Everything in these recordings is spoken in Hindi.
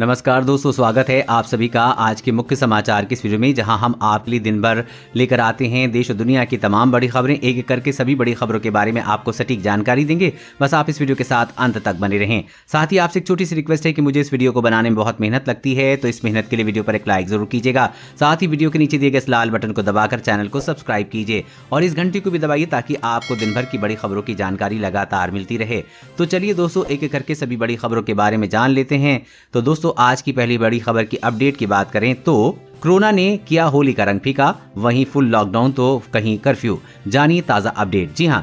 नमस्कार दोस्तों, स्वागत है आप सभी का आज के मुख्य समाचार की इस वीडियो में, जहां हम आपके लिए दिन भर लेकर आते हैं देश और दुनिया की तमाम बड़ी खबरें। एक एक करके सभी बड़ी खबरों के बारे में आपको सटीक जानकारी देंगे। बस आप इस वीडियो के साथ अंत तक बने रहें। साथ ही आपसे एक छोटी सी रिक्वेस्ट है कि मुझे इस वीडियो को बनाने में बहुत मेहनत लगती है, तो इस मेहनत के लिए वीडियो पर एक लाइक जरूर कीजिएगा। साथ ही वीडियो के नीचे दिए गए इस लाल बटन को दबाकर चैनल को सब्सक्राइब कीजिए और इस घंटी को भी दबाइए ताकि आपको दिन भर की बड़ी खबरों की जानकारी लगातार मिलती रहे। तो चलिए दोस्तों, एक एक करके सभी बड़ी खबरों के बारे में जान लेते हैं। तो दोस्तों, आज की पहली बड़ी खबर की अपडेट की बात करें तो कोरोना ने किया होली का रंग फीका, वहीं फुल लॉकडाउन तो कहीं कर्फ्यू। जानिए ताजा अपडेट। जी हां,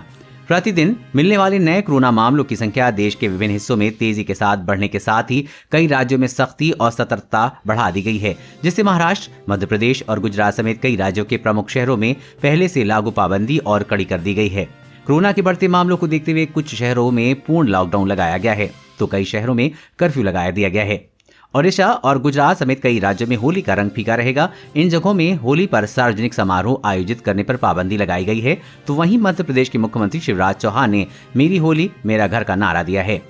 प्रतिदिन मिलने वाले नए कोरोना मामलों की संख्या देश के विभिन्न हिस्सों में तेजी के साथ बढ़ने के साथ ही कई राज्यों में सख्ती और सतर्कता बढ़ा दी गई है, जिससे महाराष्ट्र, मध्य प्रदेश और गुजरात समेत कई राज्यों के प्रमुख शहरों में पहले से लागू पाबंदी और कड़ी कर दी गई है। कोरोना के बढ़ते मामलों को देखते हुए कुछ शहरों में पूर्ण लॉकडाउन लगाया गया है, तो कई शहरों में कर्फ्यू लगा दिया गया है। ओडिशा और गुजरात समेत कई राज्यों में होली का रंग फीका रहेगा। इन जगहों में होली पर सार्वजनिक समारोह आयोजित करने पर पाबंदी लगाई गई है। तो वहीं मध्य प्रदेश के मुख्यमंत्री शिवराज चौहान ने मेरी होली मेरा घर का नारा दिया है।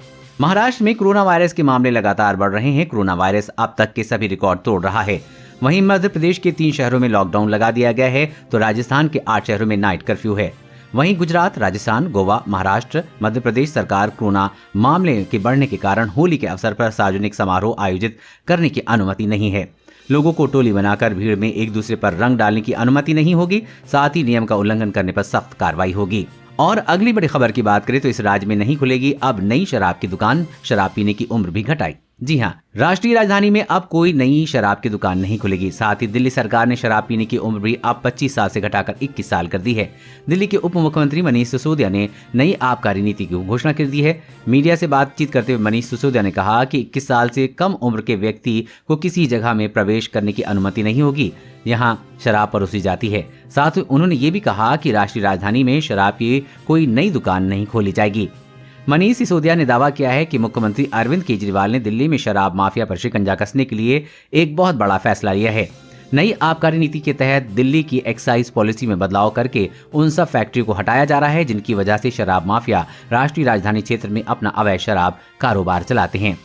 महाराष्ट्र में कोरोना वायरस के मामले लगातार बढ़ रहे हैं। कोरोना वायरस अब तक के सभी रिकॉर्ड तोड़ रहा है। वहीं मध्य प्रदेश के 3 शहरों में लॉकडाउन लगा दिया गया है, तो राजस्थान के 8 शहरों में नाइट कर्फ्यू है। वहीं गुजरात, राजस्थान, गोवा, महाराष्ट्र, मध्य प्रदेश सरकार कोरोना मामले के बढ़ने के कारण होली के अवसर पर सार्वजनिक समारोह आयोजित करने की अनुमति नहीं है। लोगों को टोली बनाकर भीड़ में एक दूसरे पर रंग डालने की अनुमति नहीं होगी। साथ ही नियम का उल्लंघन करने पर सख्त कार्रवाई होगी। और अगली बड़ी खबर की बात करें तो इस राज्य में नहीं खुलेगी अब नई शराब की दुकान, शराब पीने की उम्र भी घटाई। जी हां, राष्ट्रीय राजधानी में अब कोई नई शराब की दुकान नहीं खुलेगी। साथ ही दिल्ली सरकार ने शराब पीने की उम्र भी अब 25 साल से घटाकर 21 साल कर दी है। दिल्ली के उप मुख्यमंत्री मनीष सिसोदिया ने नई आबकारी नीति की घोषणा कर दी है। मीडिया से बातचीत करते हुए मनीष सिसोदिया ने कहा कि 21 साल से कम उम्र के व्यक्ति को किसी जगह में प्रवेश करने की अनुमति नहीं होगी। यहाँ शराब परोसी जाती है। साथ ही उन्होंने ये भी कहा कि राष्ट्रीय राजधानी में शराब की कोई नई दुकान नहीं खोली जाएगी। मनीष सिसोदिया ने दावा किया है कि मुख्यमंत्री अरविंद केजरीवाल ने दिल्ली में शराब माफिया पर शिकंजा कसने के लिए एक बहुत बड़ा फैसला लिया है। नई आबकारी नीति के तहत दिल्ली की एक्साइज पॉलिसी में बदलाव करके उन सब फैक्ट्री को हटाया जा रहा है जिनकी वजह से शराब माफिया राष्ट्रीय राजधानी क्षेत्र में अपना अवैध शराब कारोबार चलाते हैं।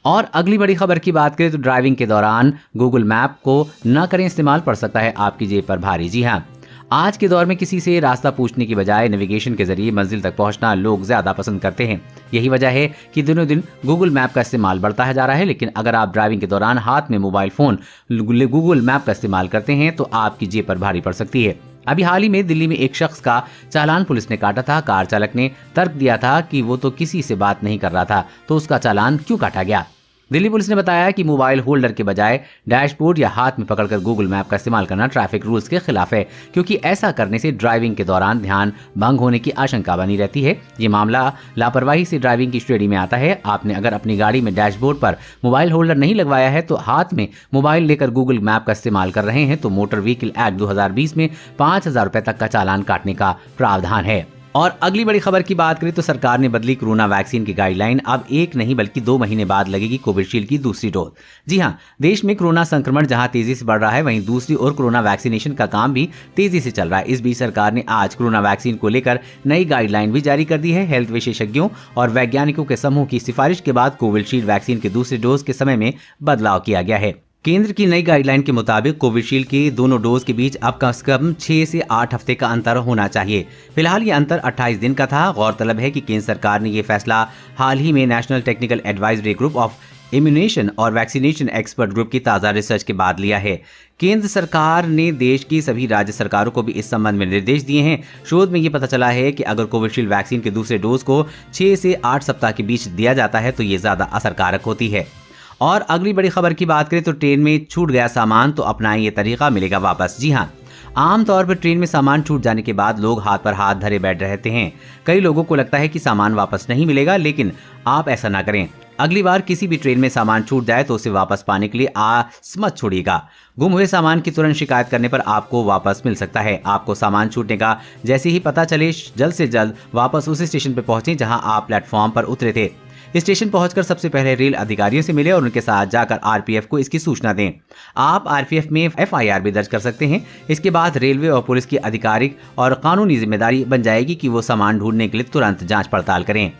और अगली बड़ी खबर की बात करें तो ड्राइविंग के दौरान गूगल मैप को न करें इस्तेमाल, पड़ सकता है आपकी जेब पर भारी। जी हाँ, आज के दौर में किसी से रास्ता पूछने की बजाय नेविगेशन के जरिए मंजिल तक पहुंचना लोग ज्यादा पसंद करते हैं। यही वजह है कि दिनों दिन गूगल मैप का इस्तेमाल बढ़ता जा रहा है। लेकिन अगर आप ड्राइविंग के दौरान हाथ में मोबाइल फोन गूगल मैप का इस्तेमाल करते हैं तो आपकी जेब पर भारी पड़ सकती है। अभी हाल ही में दिल्ली में एक शख्स का चालान पुलिस ने काटा था। कार चालक ने तर्क दिया था कि वो तो किसी से बात नहीं कर रहा था, तो उसका चालान क्यों काटा गया। दिल्ली पुलिस ने बताया कि मोबाइल होल्डर के बजाय डैशबोर्ड या हाथ में पकड़कर गूगल मैप का इस्तेमाल करना ट्रैफिक रूल्स के खिलाफ है, क्योंकि ऐसा करने से ड्राइविंग के दौरान ध्यान भंग होने की आशंका बनी रहती है। ये मामला लापरवाही से ड्राइविंग की श्रेणी में आता है। आपने अगर अपनी गाड़ी में डैशबोर्ड पर मोबाइल होल्डर नहीं लगवाया है तो हाथ में मोबाइल लेकर गूगल मैप का इस्तेमाल कर रहे हैं तो मोटर व्हीकल एक्ट 2020 में 5,000 रुपए तक का चालान काटने का प्रावधान है। और अगली बड़ी खबर की बात करें तो सरकार ने बदली कोरोना वैक्सीन की गाइडलाइन। अब 1 नहीं बल्कि 2 महीने बाद लगेगी कोविशील्ड की दूसरी डोज। जी हां, देश में कोरोना संक्रमण जहां तेजी से बढ़ रहा है, वहीं दूसरी ओर कोरोना वैक्सीनेशन का काम भी तेजी से चल रहा है। इस बीच सरकार ने आज कोरोना वैक्सीन को लेकर नई गाइडलाइन भी जारी कर दी है। हेल्थ विशेषज्ञों और वैज्ञानिकों के समूह की सिफारिश के बाद कोविशील्ड वैक्सीन के दूसरे डोज के समय में बदलाव किया गया है। केंद्र की नई गाइडलाइन के मुताबिक कोविशील्ड के दोनों डोज के बीच अब कम से कम 6 से 8 हफ्ते का अंतर होना चाहिए। फिलहाल ये अंतर 28 दिन का था। गौरतलब है कि केंद्र सरकार ने ये फैसला हाल ही में national technical advisory group of immunisation और वैक्सीनेशन एक्सपर्ट ग्रुप की ताज़ा रिसर्च के बाद लिया है। केंद्र सरकार ने देश की सभी राज्य सरकारों को भी इस संबंध में निर्देश दिए हैं। शोध में ये पता चला है कि अगर कोविशील्ड वैक्सीन के दूसरे डोज को 6 से 8 सप्ताह के बीच दिया जाता है तो ये ज़्यादा असरकारक होती है। और अगली बड़ी खबर की बात करें तो ट्रेन में छूट गया सामान तो अपनाएं ये तरीका, मिलेगा वापस। जी हाँ, आमतौर पर ट्रेन में सामान छूट जाने के बाद लोग हाथ पर हाथ धरे बैठ रहते हैं। कई लोगों को लगता है कि सामान वापस नहीं मिलेगा, लेकिन आप ऐसा ना करें। अगली बार किसी भी ट्रेन में सामान छूट जाए तो उसे वापस पाने के लिए आस मत छोड़िएगा। गुम हुए सामान की तुरंत शिकायत करने पर आपको वापस मिल सकता है। आपको सामान छूटने का जैसे ही पता चले जल्द से जल्द वापस उस स्टेशन पर पहुंचे जहां आप प्लेटफॉर्म पर उतरे थे। स्टेशन पहुंचकर सबसे पहले रेल अधिकारियों से मिले और उनके साथ जाकर आरपीएफ को इसकी सूचना दें। आप आरपीएफ में एफआईआर भी दर्ज कर सकते हैं। इसके बाद रेलवे और पुलिस की आधिकारिक और कानूनी जिम्मेदारी बन जाएगी कि वो सामान ढूंढने के लिए तुरंत जांच पड़ताल करें।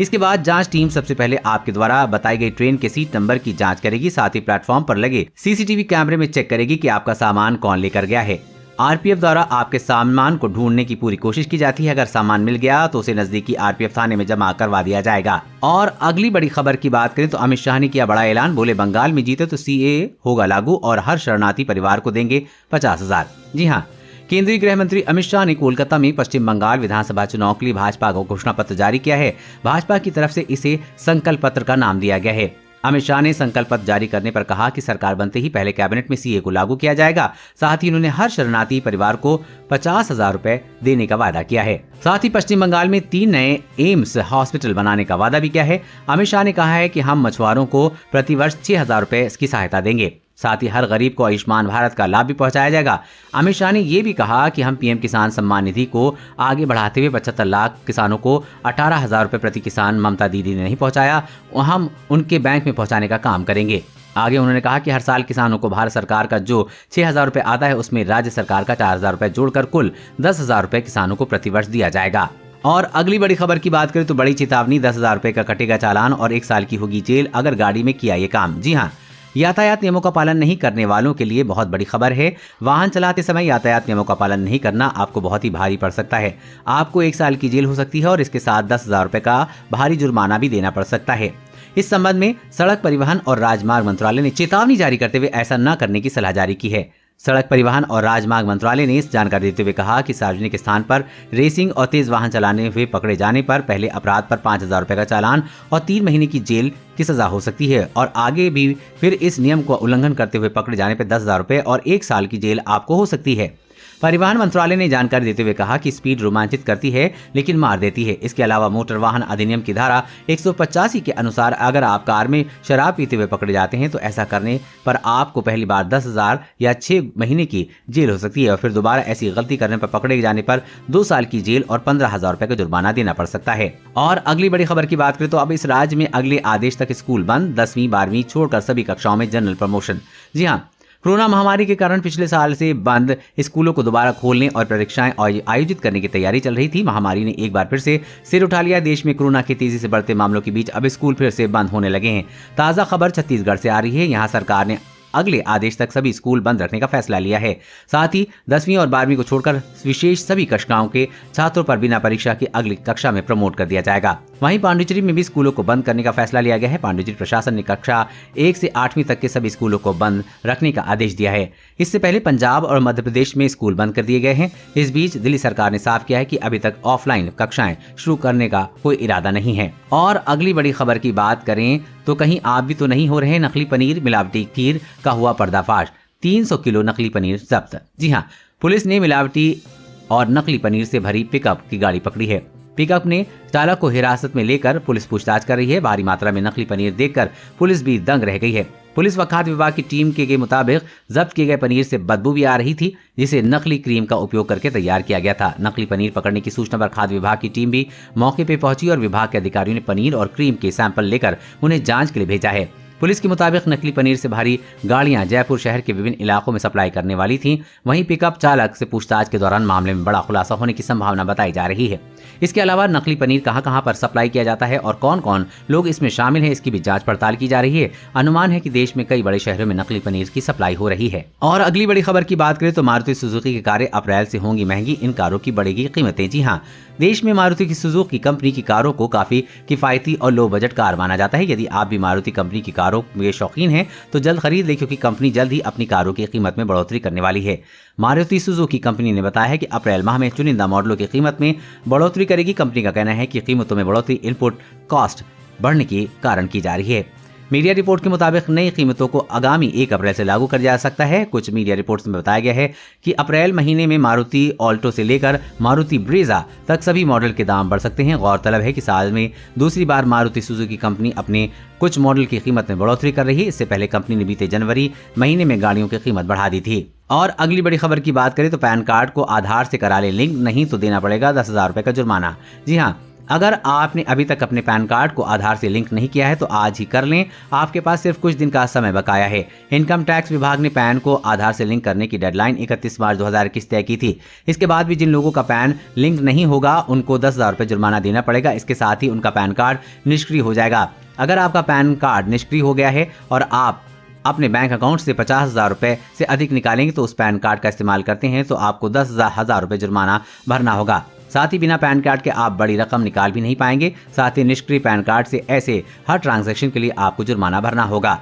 इसके बाद जांच टीम सबसे पहले आपके द्वारा बताई गई ट्रेन के सीट नंबर की जांच करेगी, साथ ही प्लेटफॉर्म पर लगे सीसीटीवी कैमरे में चेक करेगी कि आपका सामान कौन लेकर गया है। आरपीएफ द्वारा आपके सामान को ढूंढने की पूरी कोशिश की जाती है। अगर सामान मिल गया तो उसे नजदीकी आरपीएफ थाने में जमा करवा दिया जाएगा। और अगली बड़ी खबर की बात करें तो अमित शाह ने किया बड़ा ऐलान, बोले बंगाल में जीते तो सीए होगा लागू और हर शरणार्थी परिवार को देंगे 50,000। जी हाँ, केंद्रीय गृह मंत्री अमित शाह ने कोलकाता में पश्चिम बंगाल विधानसभा चुनाव के लिए भाजपा को घोषणा पत्र जारी किया है। भाजपा की तरफ से इसे संकल्प पत्र का नाम दिया गया है। अमित शाह ने संकल्प पत्र जारी करने पर कहा कि सरकार बनते ही पहले कैबिनेट में सीए को लागू किया जाएगा। साथ ही उन्होंने हर शरणार्थी परिवार को 50,000 रुपए देने का वादा किया है। साथ ही पश्चिम बंगाल में 3 नए एम्स हॉस्पिटल बनाने का वादा भी किया है। अमित शाह ने कहा है कि हम मछुआरों को प्रतिवर्ष 6,000 रुपए की सहायता देंगे। साथ ही हर गरीब को आयुष्मान भारत का लाभ भी पहुंचाया जाएगा। अमित शाह ने ये भी कहा कि हम पीएम किसान सम्मान निधि को आगे बढ़ाते हुए 75 लाख किसानों को 18,000 रुपए प्रति किसान ममता दीदी ने नहीं पहुंचाया, हम उनके बैंक में पहुंचाने का काम करेंगे। आगे उन्होंने कहा कि हर साल किसानों को भारत सरकार का जो 6,000 रुपए आता है उसमें राज्य सरकार का 4,000 रुपए जोड़कर कुल 10,000 रुपए किसानों को प्रतिवर्ष दिया जाएगा। और अगली बड़ी खबर की बात करें तो बड़ी चेतावनी, 10,000 रुपए का कटेगा चालान और 1 साल की होगी जेल अगर गाड़ी में किया ये काम। जी हाँ, यातायात नियमों का पालन नहीं करने वालों के लिए बहुत बड़ी खबर है। वाहन चलाते समय यातायात नियमों का पालन नहीं करना आपको बहुत ही भारी पड़ सकता है। आपको 1 साल की जेल हो सकती है और इसके साथ 10,000 रुपए का भारी जुर्माना भी देना पड़ सकता है। इस संबंध में सड़क परिवहन और राजमार्ग मंत्रालय ने चेतावनी जारी करते हुए ऐसा न करने की सलाह जारी की है। सड़क परिवहन और राजमार्ग मंत्रालय ने इस जानकारी देते हुए कहा कि सार्वजनिक स्थान पर रेसिंग और तेज वाहन चलाने हुए पकड़े जाने पर पहले अपराध पर 5,000 रुपए का चालान और 3 महीने की जेल की सजा हो सकती है और आगे भी फिर इस नियम को उल्लंघन करते हुए पकड़े जाने पर 10,000 रुपए और 1 साल की जेल आपको हो सकती है। परिवहन मंत्रालय ने जानकारी देते हुए कहा कि स्पीड रोमांचित करती है लेकिन मार देती है। इसके अलावा मोटर वाहन अधिनियम की धारा 185 के अनुसार अगर आप कार में शराब पीते हुए पकड़े जाते हैं तो ऐसा करने पर आपको पहली बार 10,000 या 6 महीने की जेल हो सकती है और फिर दोबारा ऐसी गलती करने पर पकड़े जाने पर 2 साल की जेल और 15,000 रुपए का जुर्माना देना पड़ सकता है। और अगली बड़ी खबर की बात करें तो अब इस राज्य में अगले आदेश तक स्कूल बंद, 10वीं 12वीं छोड़कर सभी कक्षाओं में जनरल प्रमोशन। जी हाँ, कोरोना महामारी के कारण पिछले साल से बंद स्कूलों को दोबारा खोलने और परीक्षाएं आयोजित करने की तैयारी चल रही थी। महामारी ने एक बार फिर से सिर उठा लिया। देश में कोरोना के तेजी से बढ़ते मामलों के बीच अब स्कूल फिर से बंद होने लगे हैं। ताजा खबर छत्तीसगढ़ से आ रही है। यहाँ सरकार ने अगले आदेश तक सभी स्कूल बंद रखने का फैसला लिया है। साथ ही 10वीं और 12वीं को छोड़कर विशेष सभी कक्षाओं के छात्रों पर बिना परीक्षा की अगली कक्षा में प्रमोट कर दिया जाएगा। वहीं पांडिचेरी में भी स्कूलों को बंद करने का फैसला लिया गया है। पांडिचेरी प्रशासन ने कक्षा 1 से 8वीं तक के सभी स्कूलों को बंद रखने का आदेश दिया है। इससे पहले पंजाब और मध्य प्रदेश में स्कूल बंद कर दिए गए हैं। इस बीच दिल्ली सरकार ने साफ किया है कि अभी तक ऑफलाइन कक्षाएं शुरू करने का कोई इरादा नहीं है। और अगली बड़ी खबर की बात करें तो कहीं आप भी तो नहीं हो रहे नकली पनीर, मिलावटी खीर का हुआ पर्दाफाश। 300 किलो नकली पनीर जब्त। जी हाँ, पुलिस ने मिलावटी और नकली पनीर से भरी पिकअप की गाड़ी पकड़ी है। पिकअप ने चालक को हिरासत में लेकर पुलिस पूछताछ कर रही है। भारी मात्रा में नकली पनीर देखकर पुलिस भी दंग रह गई है। पुलिस व खाद्य विभाग की टीम के मुताबिक जब्त किए गए पनीर से बदबू भी आ रही थी, जिसे नकली क्रीम का उपयोग करके तैयार किया गया था। नकली पनीर पकड़ने की सूचना पर खाद्य विभाग की टीम भी मौके पर पहुंची और विभाग के अधिकारियों ने पनीर और क्रीम के सैंपल लेकर उन्हें जांच के लिए भेजा है। पुलिस के मुताबिक नकली पनीर से भारी गाड़ियां जयपुर शहर के विभिन्न इलाकों में सप्लाई करने वाली थीं। वहीं पिकअप चालक से पूछताछ के दौरान मामले में बड़ा खुलासा होने की संभावना बताई जा रही है। इसके अलावा नकली पनीर कहां-कहां पर सप्लाई किया जाता है और कौन-कौन लोग इसमें शामिल हैं, इसकी भी जांच पड़ताल की जा रही है। अनुमान है कि देश में कई बड़े शहरों में नकली पनीर की सप्लाई हो रही है। और अगली बड़ी खबर की बात करें तो मारुति सुजुकी की कारें अप्रैल से होंगी महंगी, इन कारों की बढ़ेगी कीमतें। जी हाँ, देश में मारुति की सुजुकी कंपनी की कारों को काफी किफायती और लो बजट कार माना जाता है। यदि आप भी मारुति कंपनी की कारों के शौकीन हैं तो जल्द खरीद लें, क्योंकि कंपनी जल्द ही अपनी कारों की कीमत में बढ़ोतरी करने वाली है। मारुति सुजुकी कंपनी ने बताया है कि अप्रैल माह में चुनिंदा मॉडलों की कीमत में बढ़ोतरी करेगी। कंपनी का कहना है कि कीमतों में बढ़ोतरी इनपुट कॉस्ट बढ़ने के कारण की जा रही है। मीडिया रिपोर्ट के मुताबिक नई कीमतों को आगामी 1 अप्रैल से लागू कर जा सकता है। कुछ मीडिया रिपोर्ट्स में बताया गया है कि अप्रैल महीने में मारुति ऑल्टो से लेकर मारुति ब्रेजा तक सभी मॉडल के दाम बढ़ सकते हैं। गौरतलब है कि साल में दूसरी बार मारुति सुजुकी कंपनी अपने कुछ मॉडल की कीमत में बढ़ोतरी कर रही है। इससे पहले कंपनी ने बीते जनवरी महीने में गाड़ियों की कीमत बढ़ा दी थी। और अगली बड़ी खबर की बात करें तो पैन कार्ड को आधार से करा ले लिंक, नहीं तो देना पड़ेगा 10,000 रुपए का जुर्माना। जी हाँ, अगर आपने अभी तक अपने पैन कार्ड को आधार से लिंक नहीं किया है तो आज ही कर लें, आपके पास सिर्फ कुछ दिन का समय बकाया है। इनकम टैक्स विभाग ने पैन को आधार से लिंक करने की डेडलाइन 31 मार्च 2021 तय की थी। इसके बाद भी जिन लोगों का पैन लिंक नहीं होगा उनको 10,000 रुपये जुर्माना देना पड़ेगा। इसके साथ ही उनका पैन कार्ड निष्क्रिय हो जाएगा। अगर आपका पैन कार्ड निष्क्रिय हो गया है और आप अपने बैंक अकाउंट से 50,000 रुपये से अधिक निकालेंगे तो उस पैन कार्ड का इस्तेमाल करते हैं तो आपको 10,000 रुपये जुर्माना भरना होगा। साथ ही बिना पैन कार्ड के आप बड़ी रकम निकाल भी नहीं पाएंगे। साथ ही निष्क्रिय पैन कार्ड से ऐसे हर ट्रांजैक्शन के लिए आपको जुर्माना भरना होगा।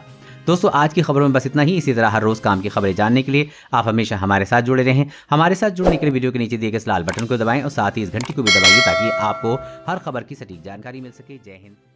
दोस्तों, आज की खबरों में बस इतना ही। इसी तरह हर रोज काम की खबरें जानने के लिए आप हमेशा हमारे साथ जुड़े रहें। हमारे साथ जुड़ने के लिए वीडियो के नीचे दिए गए इस लाल बटन को दबाएं और साथ ही इस घंटी को भी दबाइए ताकि आपको हर खबर की सटीक जानकारी मिल सके। जय हिंद।